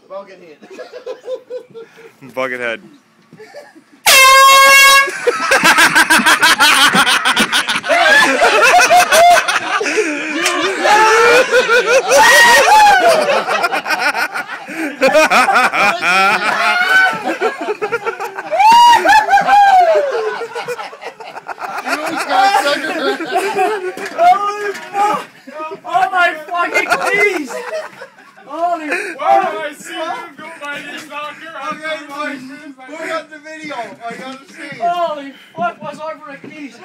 Buckethead. Buckethead. Holy fuck! Oh my fucking knees! Holy fuck! Why do I see him go by this doctor? Okay, boys, put up the video. I gotta see it. Holy fuck, was over a knees!